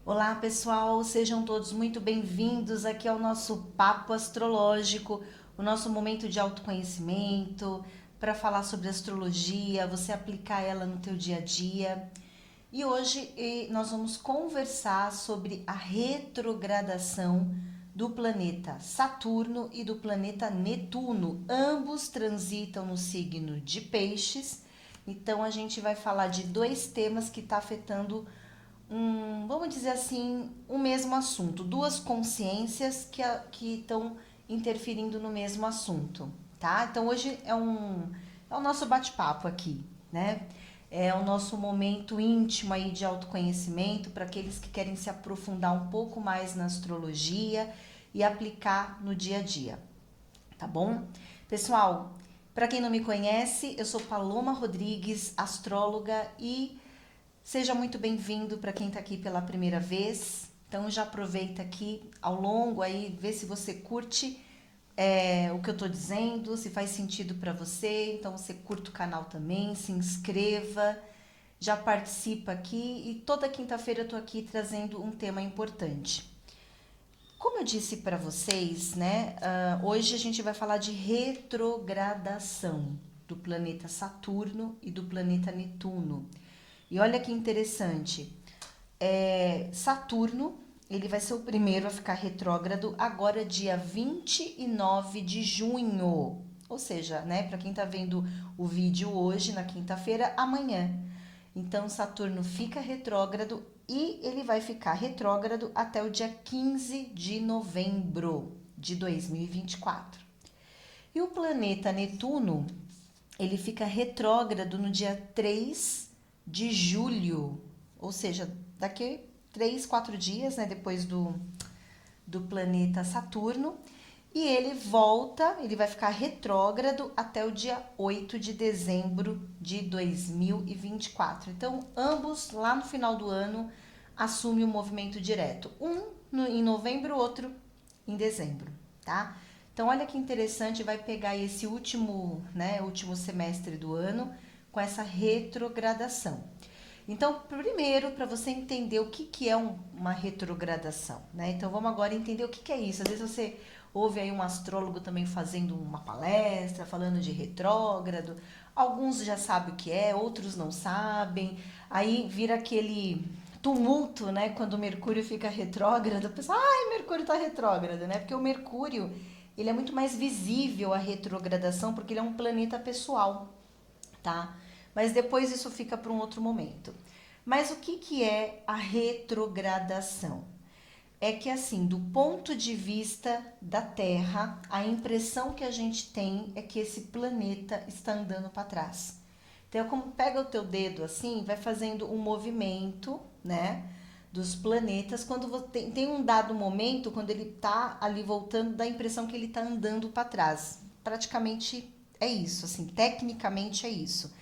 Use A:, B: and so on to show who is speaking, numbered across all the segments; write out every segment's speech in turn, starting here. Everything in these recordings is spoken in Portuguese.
A: Olá, pessoal, sejam todos muito bem-vindos aqui ao nosso Papo Astrológico, o nosso momento de autoconhecimento, para falar sobre astrologia, você aplicar ela no teu dia a dia. E hoje nós vamos conversar sobre a retrogradação do planeta Saturno e do planeta Netuno. Ambos transitam no signo de Peixes, então a gente vai falar de dois temas que estão afetando vamos dizer assim, o mesmo assunto, duas consciências que estão interferindo no mesmo assunto, tá? Então hoje é o nosso bate-papo aqui, né? É o nosso momento íntimo aí de autoconhecimento para aqueles que querem se aprofundar um pouco mais na astrologia e aplicar no dia a dia, tá bom? Pessoal, para quem não me conhece, eu sou Paloma Rodrigues, astróloga e seja muito bem-vindo para quem está aqui pela primeira vez. Então já aproveita aqui ao longo aí, vê se você curte o que eu estou dizendo, se faz sentido para você. Então você curta o canal também, se inscreva, já participa aqui e toda quinta-feira eu estou aqui trazendo um tema importante. Como eu disse para vocês, né? Hoje a gente vai falar de retrogradação do planeta Saturno e do planeta Netuno. E olha que interessante, Saturno, ele vai ser o primeiro a ficar retrógrado agora dia 29 de junho. Ou seja, né, para quem tá vendo o vídeo hoje, na quinta-feira, amanhã. Então, Saturno fica retrógrado e ele vai ficar retrógrado até o dia 15 de novembro de 2024. E o planeta Netuno, ele fica retrógrado no dia 3 de julho, ou seja, daqui 3, 4 dias, né, depois do planeta Saturno, e ele volta, ele vai ficar retrógrado até o dia 8 de dezembro de 2024. Então, ambos lá no final do ano assumem o movimento direto, em novembro, outro em dezembro, tá? Então, olha que interessante, vai pegar esse último semestre do ano com essa retrogradação. Então, primeiro, para você entender o que é uma retrogradação, né? Então, vamos agora entender o que é isso. Às vezes você ouve aí um astrólogo também fazendo uma palestra, falando de retrógrado. Alguns já sabem o que é, outros não sabem. Aí vira aquele tumulto, né? Quando o Mercúrio fica retrógrado, a pessoa, ai, Mercúrio está retrógrado, né? Porque o Mercúrio, ele é muito mais visível a retrogradação, porque ele é um planeta pessoal, tá? Mas depois isso fica para um outro momento. Mas o que é a retrogradação? É que assim, do ponto de vista da Terra, a impressão que a gente tem é que esse planeta está andando para trás. Então, é como pega o teu dedo assim, vai fazendo um movimento, né, dos planetas, quando tem um dado momento, quando ele tá ali voltando, dá a impressão que ele tá andando para trás. Praticamente é isso, assim, tecnicamente é isso.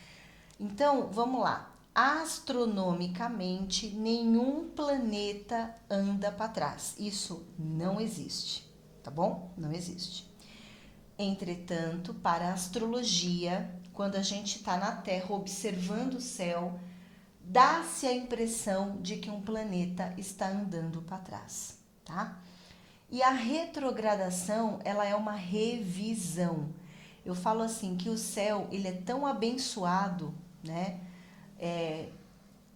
A: Então, vamos lá. Astronomicamente, nenhum planeta anda para trás. Isso não existe, tá bom? Não existe. Entretanto, para a astrologia, quando a gente está na Terra observando o céu, dá-se a impressão de que um planeta está andando para trás, tá? E a retrogradação, ela é uma revisão. Eu falo assim que o céu, ele é tão abençoado, né?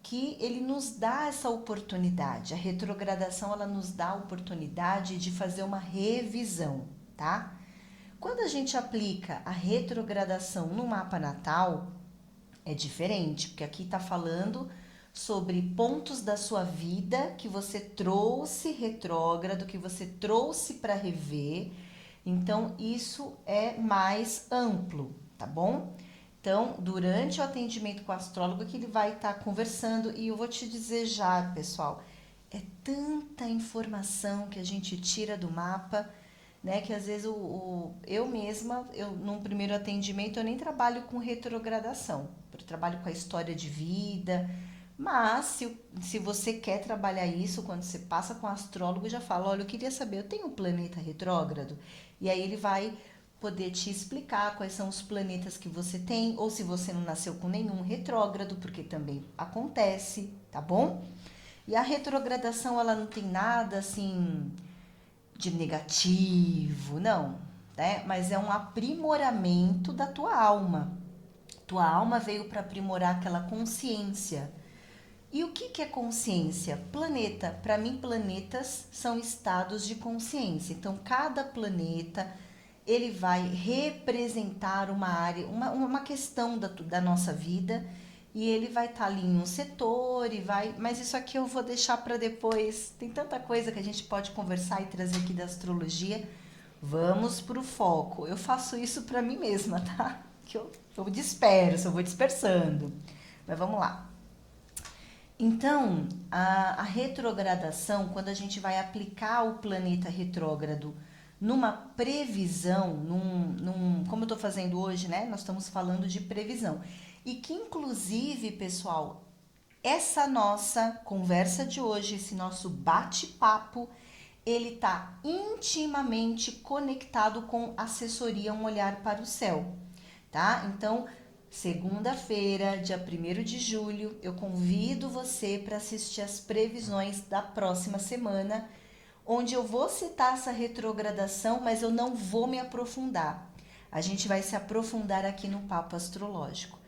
A: Que ele nos dá essa oportunidade. A retrogradação, ela nos dá a oportunidade de fazer uma revisão, tá? Quando a gente aplica a retrogradação no mapa natal, é diferente, porque aqui está falando sobre pontos da sua vida que você trouxe retrógrado, que você trouxe para rever. Então, isso é mais amplo, tá bom? Então, durante o atendimento com o astrólogo que ele vai estar conversando, e eu vou te dizer já, pessoal, é tanta informação que a gente tira do mapa, né, que às vezes eu mesma, num primeiro atendimento, eu nem trabalho com retrogradação, eu trabalho com a história de vida, mas se você quer trabalhar isso, quando você passa com o astrólogo, já fala, olha, eu queria saber, eu tenho um planeta retrógrado? E aí ele vai poder te explicar quais são os planetas que você tem, ou se você não nasceu com nenhum retrógrado, porque também acontece, tá bom? E a retrogradação, ela não tem nada assim de negativo, não, né? Mas é um aprimoramento da tua alma. Tua alma veio para aprimorar aquela consciência. E o que é consciência? Planeta. Para mim, planetas são estados de consciência. Então, cada planeta ele vai representar uma área, uma questão da nossa vida, e ele vai estar ali em um setor e vai. Mas isso aqui eu vou deixar para depois. Tem tanta coisa que a gente pode conversar e trazer aqui da astrologia. Vamos pro foco. Eu faço isso para mim mesma, tá? Que eu disperso, eu vou dispersando. Mas vamos lá. Então, a retrogradação, quando a gente vai aplicar o planeta retrógrado numa previsão, como eu estou fazendo hoje, né? Nós estamos falando de previsão. E que, inclusive, pessoal, essa nossa conversa de hoje, esse nosso bate-papo, ele está intimamente conectado com assessoria Um Olhar para o Céu, tá? Então, segunda-feira, dia 1º de julho, eu convido você para assistir as previsões da próxima semana, onde eu vou citar essa retrogradação, mas eu não vou me aprofundar. A gente vai se aprofundar aqui no Papo Astrológico.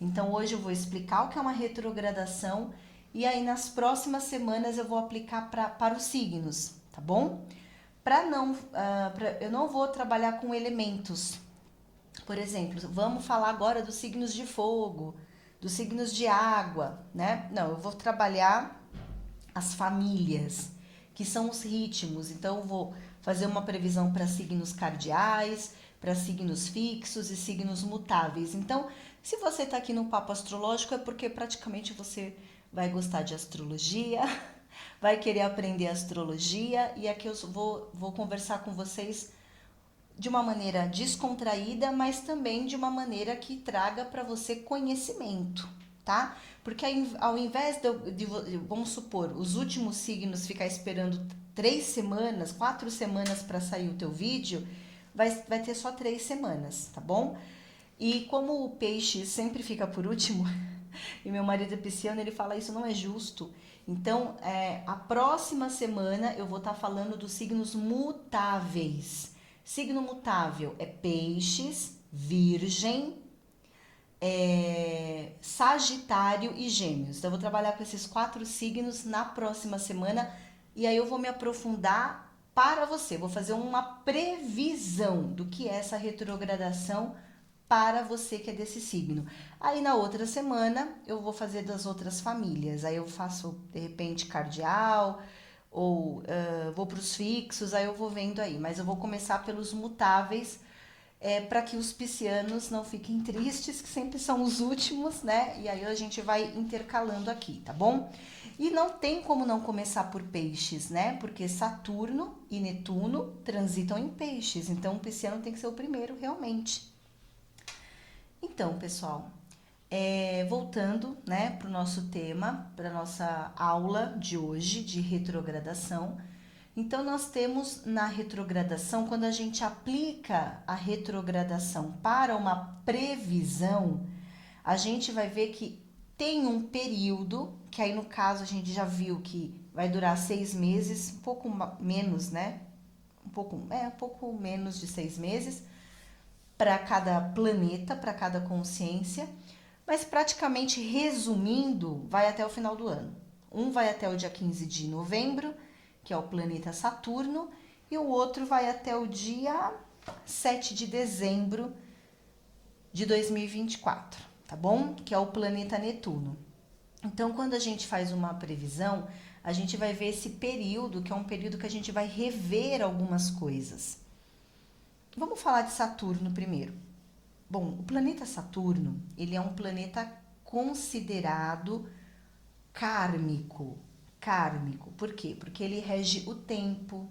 A: Então, hoje eu vou explicar o que é uma retrogradação e aí nas próximas semanas eu vou aplicar para os signos, tá bom? Eu não vou trabalhar com elementos. Por exemplo, vamos falar agora dos signos de fogo, dos signos de água, né? Não, eu vou trabalhar as famílias, que são os ritmos. Então, eu vou fazer uma previsão para signos cardeais, para signos fixos e signos mutáveis. Então, se você está aqui no Papo Astrológico, é porque praticamente você vai gostar de astrologia, vai querer aprender astrologia, e aqui eu vou conversar com vocês de uma maneira descontraída, mas também de uma maneira que traga para você conhecimento, tá? Porque ao invés vamos supor, os últimos signos ficar esperando 3 semanas, 4 semanas para sair o teu vídeo, vai ter só 3 semanas, tá bom? E como o peixe sempre fica por último, e meu marido é pisciano, ele fala isso não é justo. Então, a próxima semana eu vou estar falando dos signos mutáveis. Signo mutável é peixes, virgem, sagitário e gêmeos. Então, eu vou trabalhar com esses 4 signos na próxima semana e aí eu vou me aprofundar para você. Vou fazer uma previsão do que é essa retrogradação para você que é desse signo. Aí na outra semana eu vou fazer das outras famílias. Aí eu faço de repente cardial ou vou para os fixos, aí eu vou vendo aí. Mas eu vou começar pelos mutáveis para que os piscianos não fiquem tristes, que sempre são os últimos, né? E aí a gente vai intercalando aqui, tá bom? E não tem como não começar por peixes, né? Porque Saturno e Netuno transitam em peixes. Então o pisciano tem que ser o primeiro realmente. Então, pessoal, voltando, né, para o nosso tema, para a nossa aula de hoje de retrogradação. Então, nós temos na retrogradação, quando a gente aplica a retrogradação para uma previsão, a gente vai ver que tem um período, que aí no caso a gente já viu que vai durar 6 meses, um pouco menos, né? Um pouco menos de 6 meses, para cada planeta, para cada consciência, mas praticamente resumindo, vai até o final do ano. Um vai até o dia 15 de novembro, que é o planeta Saturno, e o outro vai até o dia 7 de dezembro de 2024, tá bom? Que é o planeta Netuno. Então, quando a gente faz uma previsão, a gente vai ver esse período, que é um período que a gente vai rever algumas coisas. Vamos falar de Saturno primeiro. Bom, o planeta Saturno, ele é um planeta considerado kármico. Kármico, por quê? Porque ele rege o tempo,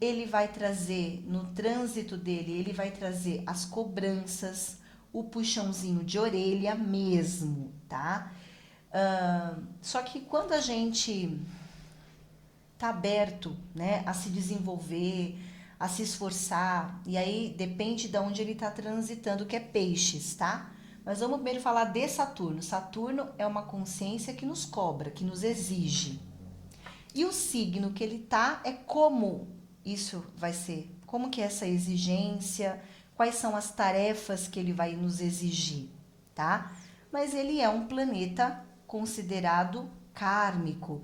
A: ele vai trazer, no trânsito dele, ele vai trazer as cobranças, o puxãozinho de orelha mesmo, tá? Só que quando a gente tá aberto, né, a se desenvolver, a se esforçar, e aí depende de onde ele está transitando, que é peixes, tá? Mas vamos primeiro falar de Saturno. Saturno é uma consciência que nos cobra, que nos exige. E o signo que ele tá é como isso vai ser, como que é essa exigência, quais são as tarefas que ele vai nos exigir, tá? Mas ele é um planeta considerado kármico.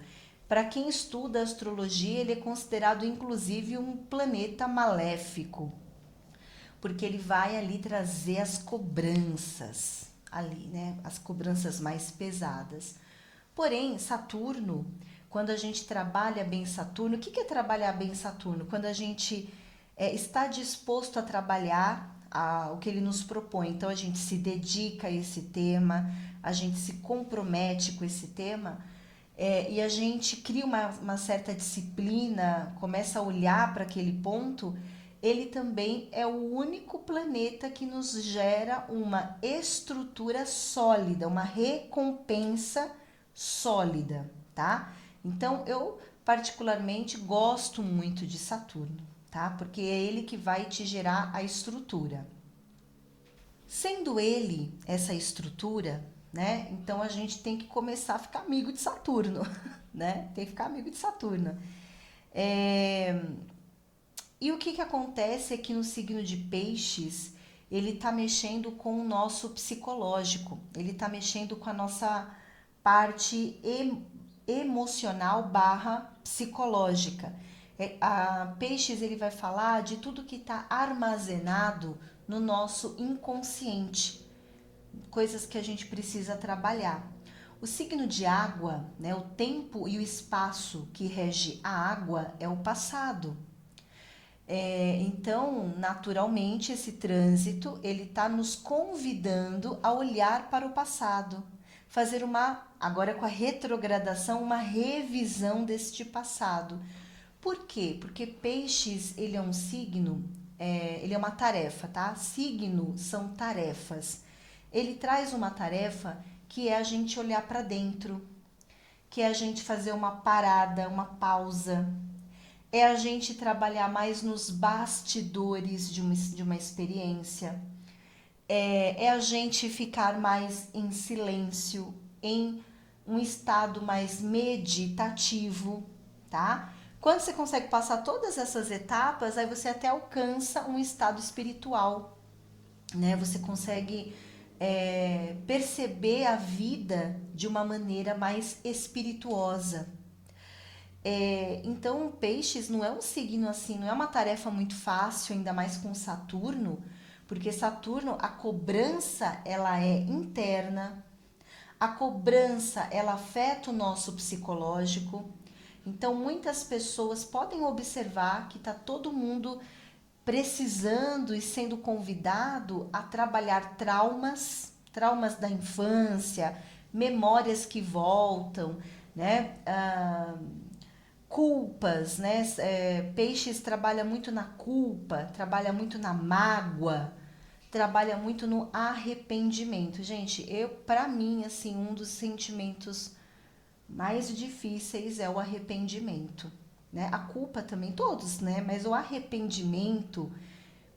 A: Para quem estuda astrologia, ele é considerado inclusive um planeta maléfico, porque ele vai ali trazer as cobranças, ali, né? As cobranças mais pesadas. Porém, Saturno, quando a gente trabalha bem Saturno, o que é trabalhar bem Saturno? Quando a gente está disposto a trabalhar o que ele nos propõe. Então, a gente se dedica a esse tema, a gente se compromete com esse tema e a gente cria uma certa disciplina, começa a olhar para aquele ponto. Ele também é o único planeta que nos gera uma estrutura sólida, uma recompensa sólida, tá? Então, eu particularmente gosto muito de Saturno, tá? Porque é ele que vai te gerar a estrutura. Sendo ele essa estrutura, né? Então a gente tem que começar a ficar amigo de Saturno, né? Tem que ficar amigo de Saturno. E o que acontece é que no signo de Peixes, ele tá mexendo com o nosso psicológico, ele tá mexendo com a nossa parte emocional barra psicológica. A Peixes ele vai falar de tudo que está armazenado no nosso inconsciente, coisas que a gente precisa trabalhar. O signo de água, né, o tempo e o espaço que rege a água é o passado. Então, naturalmente, esse trânsito ele está nos convidando a olhar para o passado, fazer agora com a retrogradação, uma revisão deste passado. Por quê? Porque Peixes ele é um signo, ele é uma tarefa, tá? Signo são tarefas. Ele traz uma tarefa que é a gente olhar para dentro, que é a gente fazer uma parada, uma pausa, é a gente trabalhar mais nos bastidores de uma experiência, é a gente ficar mais em silêncio, em um estado mais meditativo, tá? Quando você consegue passar todas essas etapas, aí você até alcança um estado espiritual, né? Você consegue perceber a vida de uma maneira mais espirituosa. Então, Peixes não é um signo assim, não é uma tarefa muito fácil, ainda mais com Saturno, porque Saturno, a cobrança, ela é interna, a cobrança, ela afeta o nosso psicológico. Então, muitas pessoas podem observar que está todo mundo precisando e sendo convidado a trabalhar traumas da infância, memórias que voltam, né? Culpas, né? Peixes trabalha muito na culpa, trabalha muito na mágoa, trabalha muito no arrependimento. Gente, para mim, assim, um dos sentimentos mais difíceis é o arrependimento, né? A culpa também, todos, né? Mas o arrependimento,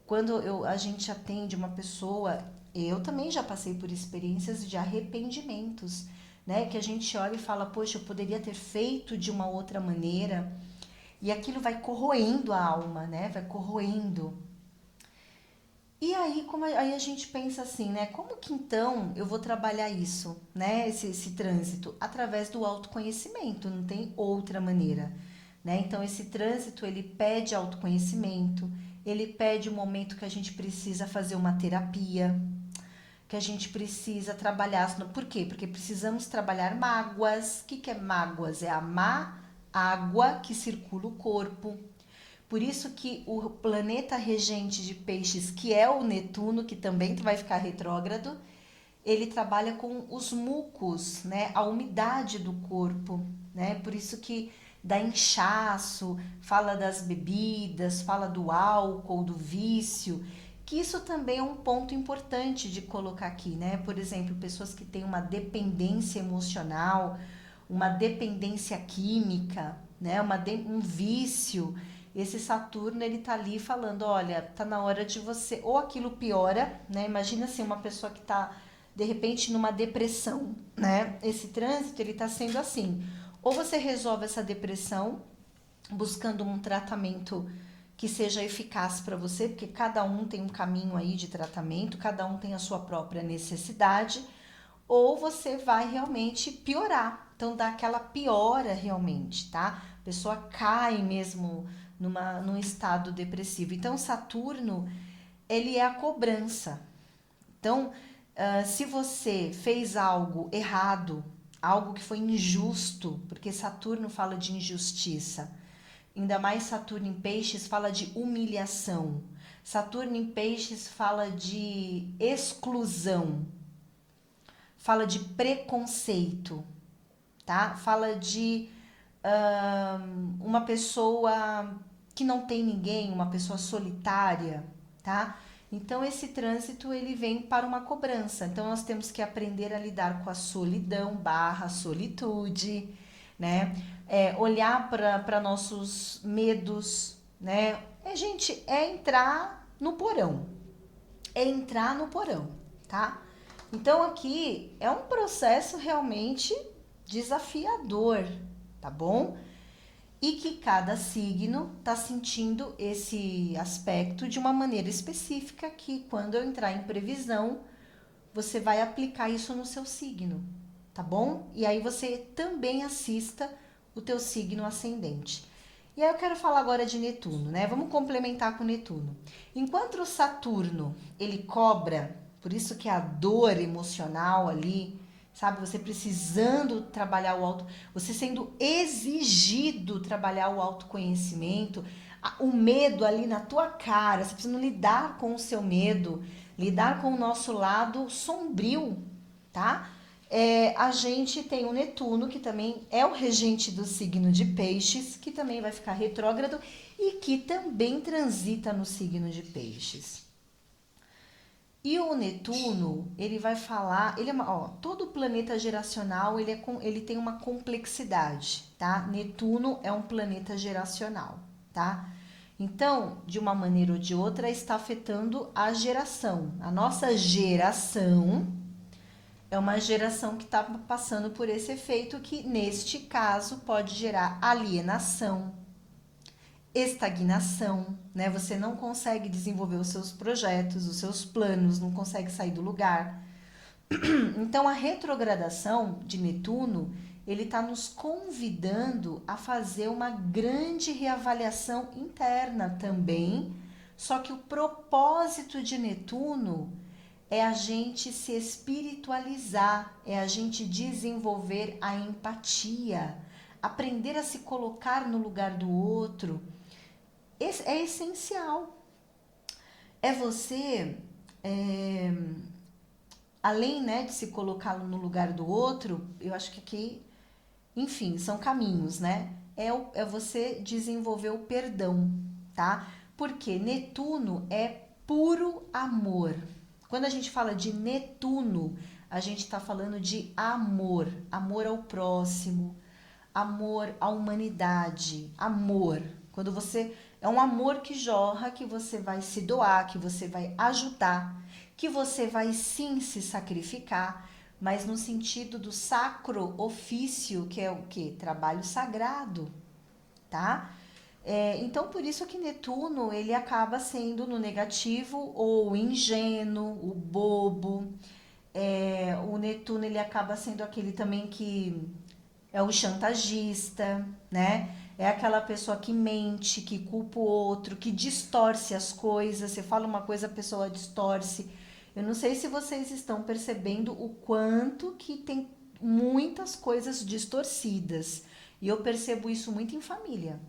A: quando a gente atende uma pessoa, eu também já passei por experiências de arrependimentos, né? Que a gente olha e fala, poxa, eu poderia ter feito de uma outra maneira. E aquilo vai corroendo a alma, né? Vai corroendo. E aí, aí a gente pensa assim, né? Como que então eu vou trabalhar isso, né? Esse trânsito? Através do autoconhecimento, não tem outra maneira, né? Então, esse trânsito, ele pede autoconhecimento, ele pede um momento que a gente precisa fazer uma terapia, que a gente precisa trabalhar. Por quê? Porque precisamos trabalhar mágoas. O que é mágoas? É a má água que circula o corpo. Por isso que o planeta regente de Peixes, que é o Netuno, que também vai ficar retrógrado, ele trabalha com os mucos, né? A umidade do corpo, né? Por isso que dá inchaço, fala das bebidas, fala do álcool, do vício, que isso também é um ponto importante de colocar aqui, né? Por exemplo, pessoas que têm uma dependência emocional, uma dependência química, né? Um vício. Esse Saturno, ele tá ali falando, olha, tá na hora de você... Ou aquilo piora, né? Imagina assim, uma pessoa que tá de repente numa depressão, né? Esse trânsito ele está sendo assim, ou você resolve essa depressão buscando um tratamento que seja eficaz para você, porque cada um tem um caminho aí de tratamento, cada um tem a sua própria necessidade, ou você vai realmente piorar. Então dá aquela piora realmente, tá? A pessoa cai mesmo num estado depressivo. Então Saturno, ele é a cobrança. Então, se você fez algo errado, algo que foi injusto, porque Saturno fala de injustiça, ainda mais Saturno em Peixes fala de humilhação. Saturno em Peixes fala de exclusão, fala de preconceito, tá? Fala de uma pessoa que não tem ninguém, uma pessoa solitária, tá? Então esse trânsito ele vem para uma cobrança. Então nós temos que aprender a lidar com a solidão barra solitude, né? Olhar para nossos medos, né? Gente, é entrar no porão. É entrar no porão, tá? Então aqui é um processo realmente desafiador, tá bom? E que cada signo está sentindo esse aspecto de uma maneira específica, que quando eu entrar em previsão, você vai aplicar isso no seu signo, tá bom? E aí você também assista o teu signo ascendente. E aí eu quero falar agora de Netuno, né? Vamos complementar com Netuno. Enquanto o Saturno, ele cobra, por isso que a dor emocional ali, sabe? Você precisando trabalhar você sendo exigido trabalhar o autoconhecimento, o medo ali na tua cara, você precisa lidar com o seu medo, lidar com o nosso lado sombrio, tá? A gente tem o Netuno, que também é o regente do signo de Peixes, que também vai ficar retrógrado e que também transita no signo de Peixes. E o Netuno, ele vai falar, todo planeta geracional, ele tem uma complexidade, tá? Netuno é um planeta geracional, tá? Então, de uma maneira ou de outra, está afetando a geração. A nossa geração é uma geração que está passando por esse efeito que, neste caso, pode gerar alienação, estagnação, né? Você não consegue desenvolver os seus projetos, os seus planos, não consegue sair do lugar. Então, a retrogradação de Netuno, ele está nos convidando a fazer uma grande reavaliação interna também, só que o propósito de Netuno é a gente se espiritualizar, é a gente desenvolver a empatia, aprender a se colocar no lugar do outro. Esse é essencial. É você, além, né, de se colocar no lugar do outro, eu acho que aqui, enfim, são caminhos, né? É você desenvolver o perdão, tá? Porque Netuno é puro amor. Quando a gente fala de Netuno, a gente está falando de amor, amor ao próximo, amor à humanidade, amor. Quando você é um amor que jorra, que você vai se doar, que você vai ajudar, que você vai sim se sacrificar, mas no sentido do sacro ofício, que é o quê? Trabalho sagrado, tá? Então, por isso que Netuno, ele acaba sendo no negativo ou ingênuo, o bobo. O Netuno, ele acaba sendo aquele também que é o chantagista, né? É aquela pessoa que mente, que culpa o outro, que distorce as coisas. Você fala uma coisa, a pessoa distorce. Eu não sei se vocês estão percebendo o quanto que tem muitas coisas distorcidas. E eu percebo isso muito em família.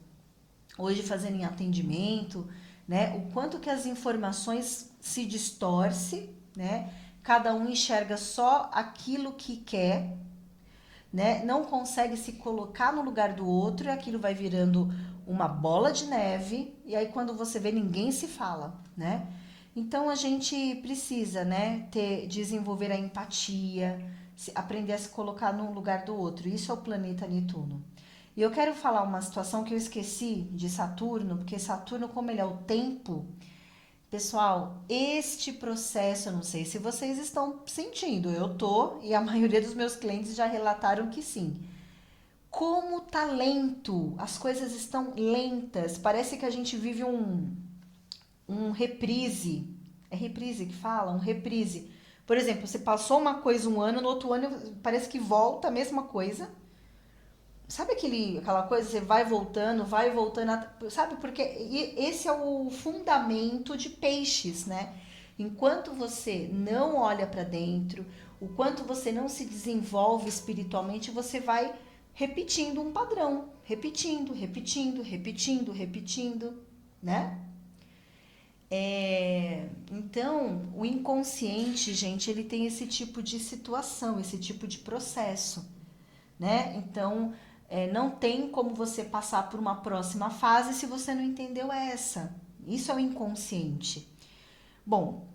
A: Hoje fazendo em atendimento, né? O quanto que as informações se distorcem, né? Cada um enxerga só aquilo que quer, né? Não consegue se colocar no lugar do outro e aquilo vai virando uma bola de neve e aí quando você vê ninguém se fala, né? Então a gente precisa, né, desenvolver a empatia, aprender a se colocar no lugar do outro. Isso é o planeta Netuno. E eu quero falar uma situação que eu esqueci de Saturno, porque Saturno, como ele é o tempo, Pessoal, este processo, eu não sei se vocês estão sentindo, eu tô, e a maioria dos meus clientes já relataram que sim. Como tá lento, as coisas estão lentas, parece que a gente vive um reprise. É reprise que fala? Um reprise. Por exemplo, você passou uma coisa um ano, no outro ano parece que volta a mesma coisa. Sabe aquela coisa, você vai voltando, sabe? Porque esse é o fundamento de peixes, né? Enquanto você não olha para dentro, o quanto você não se desenvolve espiritualmente, você vai repetindo um padrão, repetindo, né? Então, o inconsciente, gente, ele tem esse tipo de situação, esse tipo de processo, né? Então, não tem como você passar por uma próxima fase se você não entendeu essa. Isso é o inconsciente. Bom,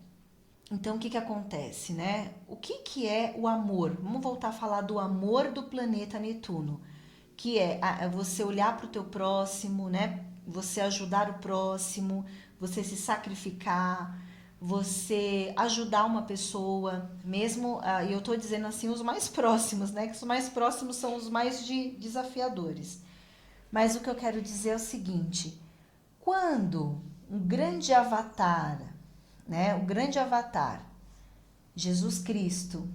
A: então o que acontece, né? O que é o amor? Vamos voltar a falar do amor do planeta Netuno, que é você olhar para o teu próximo, né? Você ajudar o próximo, você se sacrificar, você ajudar uma pessoa, mesmo, e eu tô dizendo assim, os mais próximos, né? Que os mais próximos são os mais desafiadores. Mas o que eu quero dizer é o seguinte: quando um grande avatar, né? O grande avatar, Jesus Cristo,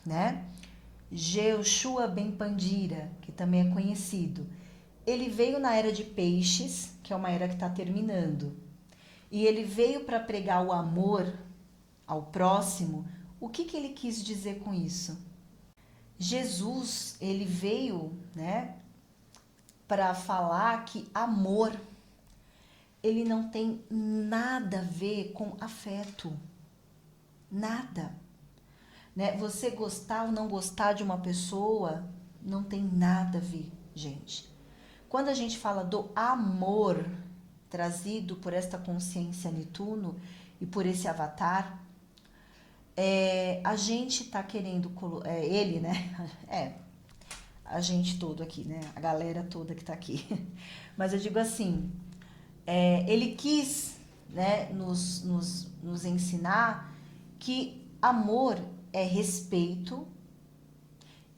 A: né? Jeoshua Ben Pandira, que também é conhecido, ele veio na era de peixes, que é uma era que está terminando, e ele veio para pregar o amor ao próximo. O que ele quis dizer com isso? Jesus, ele veio, né, para falar que amor, ele não tem nada a ver com afeto, nada, né? Você gostar ou não gostar de uma pessoa não tem nada a ver, gente. Quando a gente fala do amor trazido por esta consciência Netuno e por esse avatar, a gente tá querendo, ele, né? A gente todo aqui, né? A galera toda que tá aqui. Mas eu digo assim, ele quis, né, nos ensinar que amor é respeito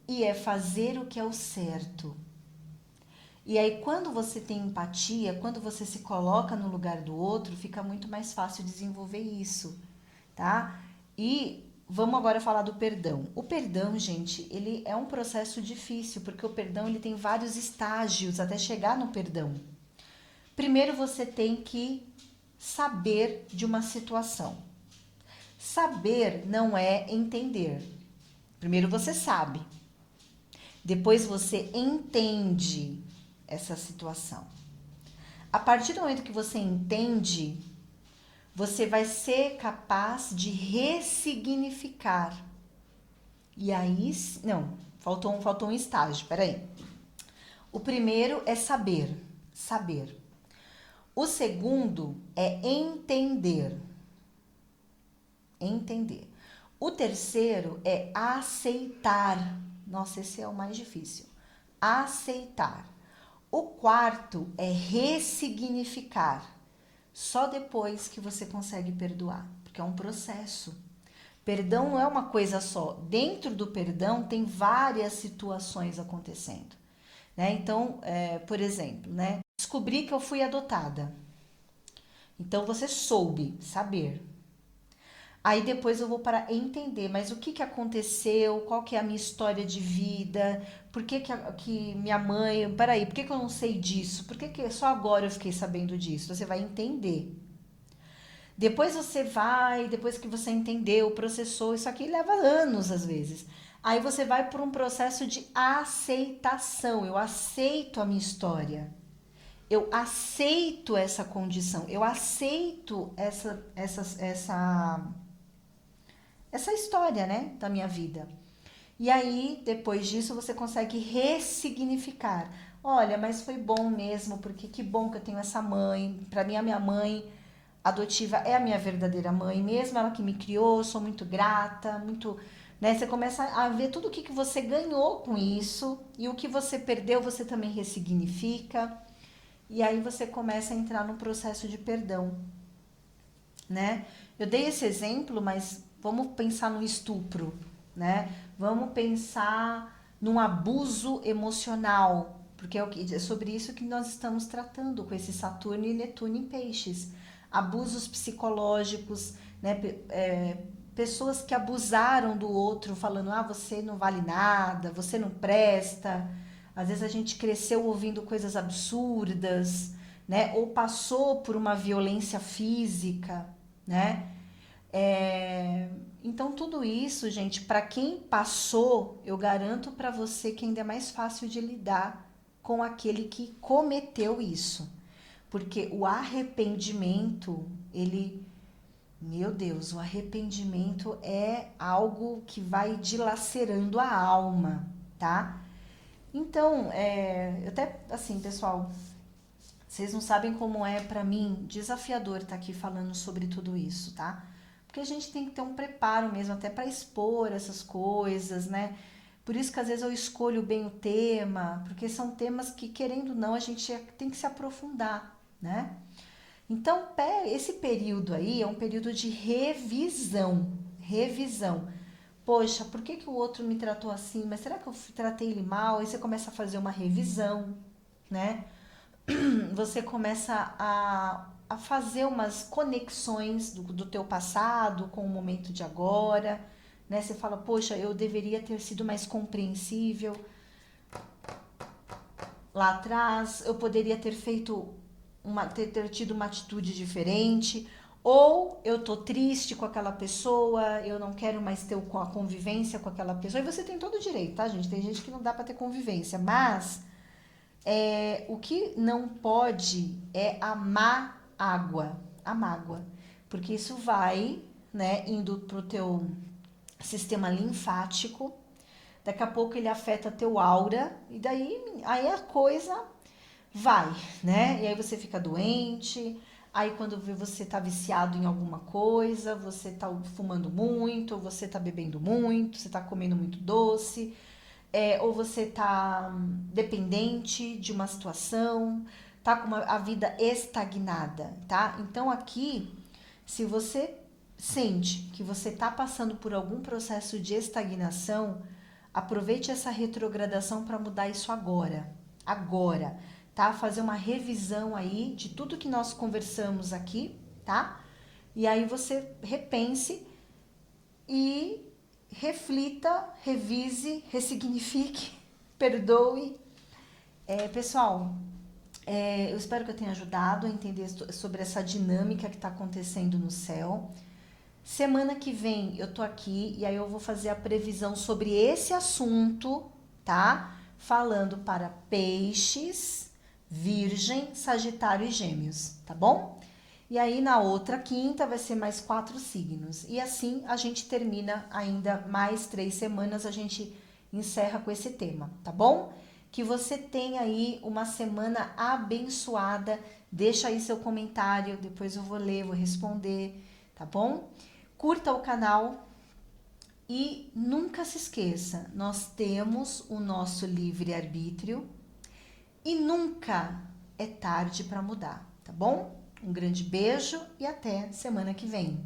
A: e é fazer o que é o certo. E aí, quando você tem empatia, quando você se coloca no lugar do outro, fica muito mais fácil desenvolver isso, tá? E vamos agora falar do perdão. O perdão, gente, ele é um processo difícil, porque o perdão ele tem vários estágios até chegar no perdão. Primeiro você tem que saber de uma situação. Saber não é entender. Primeiro você sabe. Depois você entende essa situação. A partir do momento que você entende, você vai ser capaz de ressignificar. E aí, não, faltou um estágio, peraí. O primeiro é saber. O segundo é entender. O terceiro é aceitar. Nossa, esse é o mais difícil. Aceitar. O quarto é ressignificar. Só depois que você consegue perdoar, porque é um processo. Perdão não é uma coisa só. Dentro do perdão tem várias situações acontecendo, né? Então, por exemplo, né? Descobri que eu fui adotada. Então você soube, saber. Aí depois eu vou para entender, mas o que aconteceu, qual que é a minha história de vida, por que minha mãe, peraí, por que eu não sei disso, por que só agora eu fiquei sabendo disso? Você vai entender. Depois que você entendeu, processou, isso aqui leva anos às vezes. Aí você vai por um processo de aceitação, eu aceito a minha história. Eu aceito essa condição, eu aceito essa história, né, da minha vida. E aí, depois disso, você consegue ressignificar. Olha, mas foi bom mesmo, porque que bom que eu tenho essa mãe. Para mim, a minha mãe adotiva é a minha verdadeira mãe, mesmo ela que me criou, sou muito grata, muito, né? Você começa a ver tudo o que você ganhou com isso e o que você perdeu, você também ressignifica. E aí você começa a entrar no processo de perdão. né? Eu dei esse exemplo, mas vamos pensar no estupro, né? Vamos pensar num abuso emocional, porque é sobre isso que nós estamos tratando com esse Saturno e Netuno em Peixes. Abusos psicológicos, né? Pessoas que abusaram do outro, falando, você não vale nada, você não presta. Às vezes a gente cresceu ouvindo coisas absurdas, né? Ou passou por uma violência física, né? Então tudo isso, gente, para quem passou, eu garanto para você que ainda é mais fácil de lidar com aquele que cometeu isso. Porque o arrependimento, meu Deus, o arrependimento é algo que vai dilacerando a alma, tá? Então, até assim, pessoal, vocês não sabem como é para mim desafiador estar aqui falando sobre tudo isso, tá? Porque a gente tem que ter um preparo mesmo até para expor essas coisas, né? Por isso que às vezes eu escolho bem o tema, porque são temas que, querendo ou não, a gente tem que se aprofundar, né? Então, esse período aí é um período de revisão, revisão. Poxa, por que o outro me tratou assim? Mas será que eu tratei ele mal? Aí você começa a fazer uma revisão, né? Você começa a fazer umas conexões do teu passado com o momento de agora, né? Você fala, poxa, eu deveria ter sido mais compreensível lá atrás, eu poderia ter feito ter tido uma atitude diferente, ou eu tô triste com aquela pessoa, eu não quero mais ter a convivência com aquela pessoa. E você tem todo o direito, tá, gente? Tem gente que não dá para ter convivência, mas o que não pode é a má água, a mágoa, porque isso vai, né, indo pro teu sistema linfático. Daqui a pouco ele afeta teu aura e daí aí a coisa vai, né? E aí você fica doente. Aí quando você tá viciado em alguma coisa, você tá fumando muito, ou você tá bebendo muito, você tá comendo muito doce, ou você tá dependente de uma situação, tá com a vida estagnada, tá? Então aqui, se você sente que você tá passando por algum processo de estagnação, aproveite essa retrogradação para mudar isso agora. Agora, tá? Fazer uma revisão aí de tudo que nós conversamos aqui, tá? E aí você repense e reflita, revise, ressignifique, perdoe. Pessoal, eu espero que eu tenha ajudado a entender sobre essa dinâmica que está acontecendo no céu. Semana que vem eu tô aqui e aí eu vou fazer a previsão sobre esse assunto, tá? Falando para Peixes, Virgem, Sagitário e Gêmeos, tá bom? E aí na outra quinta vai ser mais 4 signos. E assim a gente termina ainda mais 3 semanas, a gente encerra com esse tema, tá bom? Que você tenha aí uma semana abençoada. Deixa aí seu comentário, depois eu vou ler, vou responder, tá bom? Curta o canal e nunca se esqueça, nós temos o nosso livre-arbítrio e nunca é tarde para mudar, tá bom? Um grande beijo e até semana que vem.